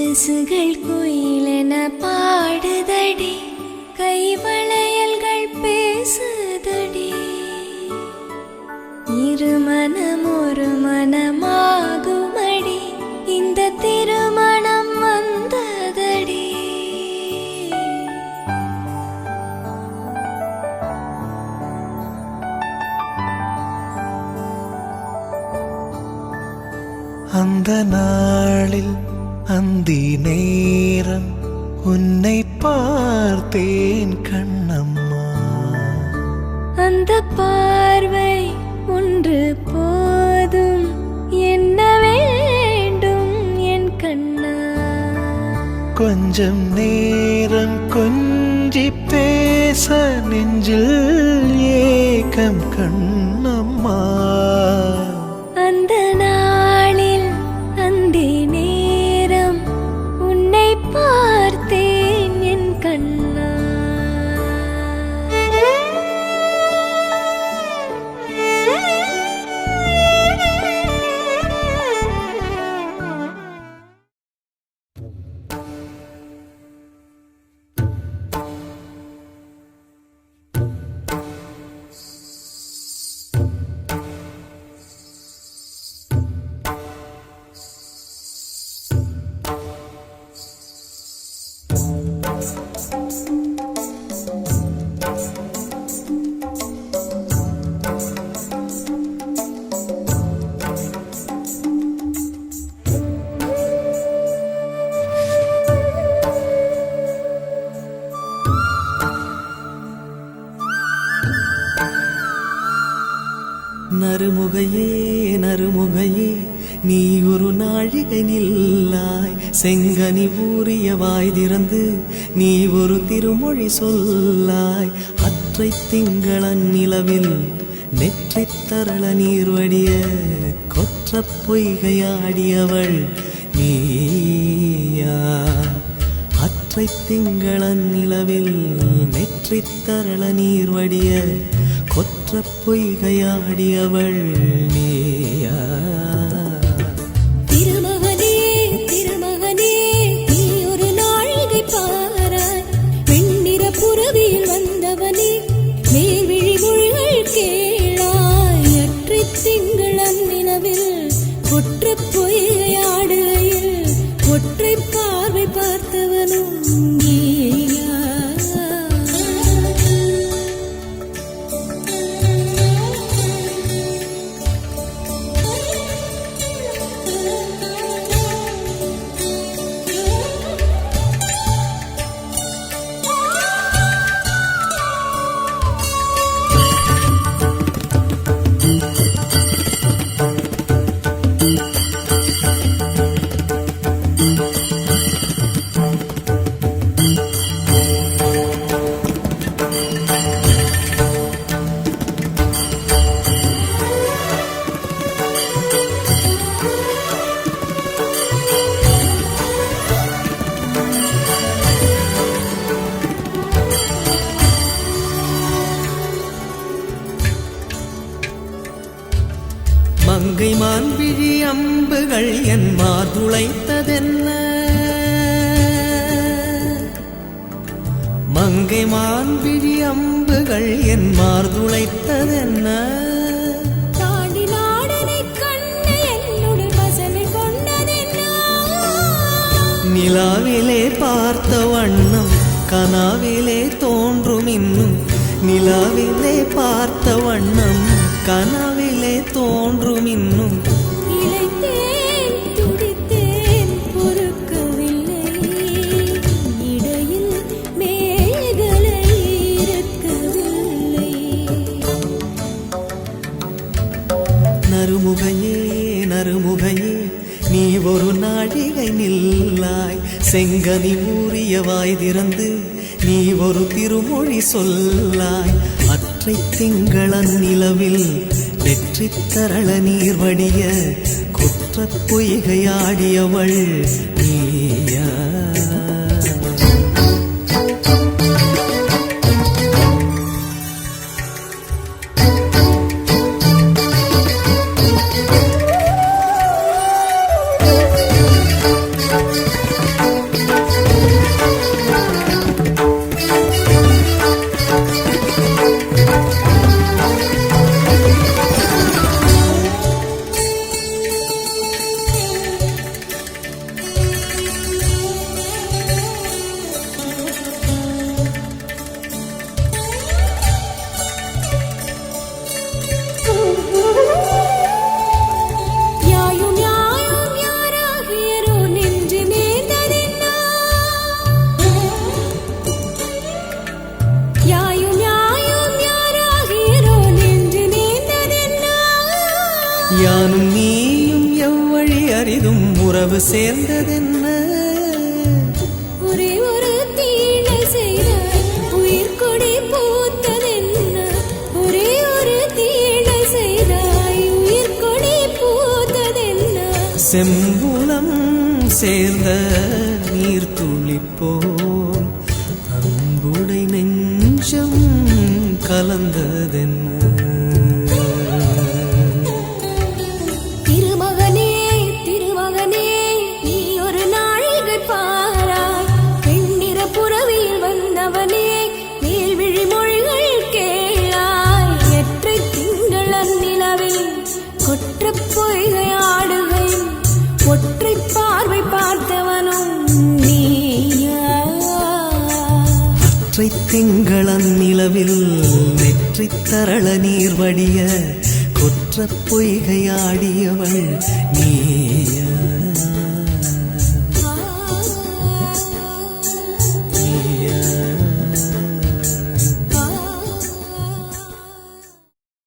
கொலுசுகள் குயிலென பாடுதடி, கைவளையல்கள் பேசுதடி. இருமனம் ஒரு மனமாகுமடி, இந்த திருமணம் வந்ததடி. அந்த நாளில் அந்தி நேரம் உன்னை பார்த்தேன் கண்ணம்மா. அந்த பார்வை ஒன்று போதும், என்ன வேண்டும் என் கண்ணா. கொஞ்சம் நேரம் கொஞ்சி பேச நெஞ்சில் ஏக்கம் கண்ணம்மா. அந்த நாளில் அந்தி நேரம் உன்னை பார்த்தேன் என் கண்ணா. நறுமுகையே நறுமுகையே, நீ ஒரு நாழிகை நில்லாய். செங்கனி ஊறிய வாய் திறந்து நீ ஒரு திருமொழி சொல்லாய். அற்றை திங்களன் நிலவில் நெற்றி தரள நீர் வடிய கொற்ற பொய்கையாடியவள் நீயா. அற்றை திங்களன் நிலவில் நெற்றி தரள நீர் வடிய கொற்ற பொய்கையாடியவள் நீயா. திருமகனே திருமகனே, நீ ஒரு நாழிகை பாராய். வெண்ணிற புறவியில் வந்தவனே, மேல்விழி மொழிகள் கேளாய். அற்றை திங்களன் நிலவில் கொற்ற பொய்கையாடுகையில் ஒற்றை பார்வை பார்த்தவனும் நீயா. மங்கை மான்விழி அம்புகள் என் மார்துளைத்ததென்ன. மங்கை மான்விழி அம்புகள் என் மார்துளைத்ததென்ன. தாண்டி நாடனை கண்ணு என்னுடன் வசமை கொண்டதென்ன. நிலாவிலே பார்த்த வண்ணம் கனாவிலே தோன்றும் இன்னும். நிலாவிலே பார்த்த வண்ணம் கனவிலே தோன்றும் இன்னும். இளைத்தேன் துடித்தேன் பொறுக்கவில்லை, இடையில் மேகலை இருக்கவில்லை. நறுமுகையே நறுமுகையே, நீ ஒரு நாழிகை நில்லாய். செங்கனி ஊறிய வாய் திறந்து நீ ஒரு திருமொழி சொல்லாய். அற்றை திங்களன் நிலவில் வெற்றி தரள நீர் வடிய குற்ற பொய்கையாடியவள் நீயா. சேர்ந்ததென்ன ஒரே ஒரு தீண்டல் செய்தாய் உயிர் கொடி பூத்ததென்ன ஒரே ஒரு தீண்டல் செய்தாய் உயிர் கொடி பூத்ததென்ன செம்புலம் சேர்ந்த நீர் துளிப்போம் அன்புடை நெஞ்சம் கலந்ததென்ன திருமகனே திருமகனே நீ ஒரு நாழிகை பாராய் வெண்ணிற புறவியில் வந்தவனே மேல்விழி மொழிகள் கேளாய் எற்றை திங்கள் அந்நிலவில் கொற்ற பொய்கை ஆடுகையும் ஒற்றை பார்வை பார்த்தவனும் நீயா அற்றை திங்களன் நிலவில் நெற்றி தரள நீர் வடிய கொற்ற பொய்கையாடியவள் நீ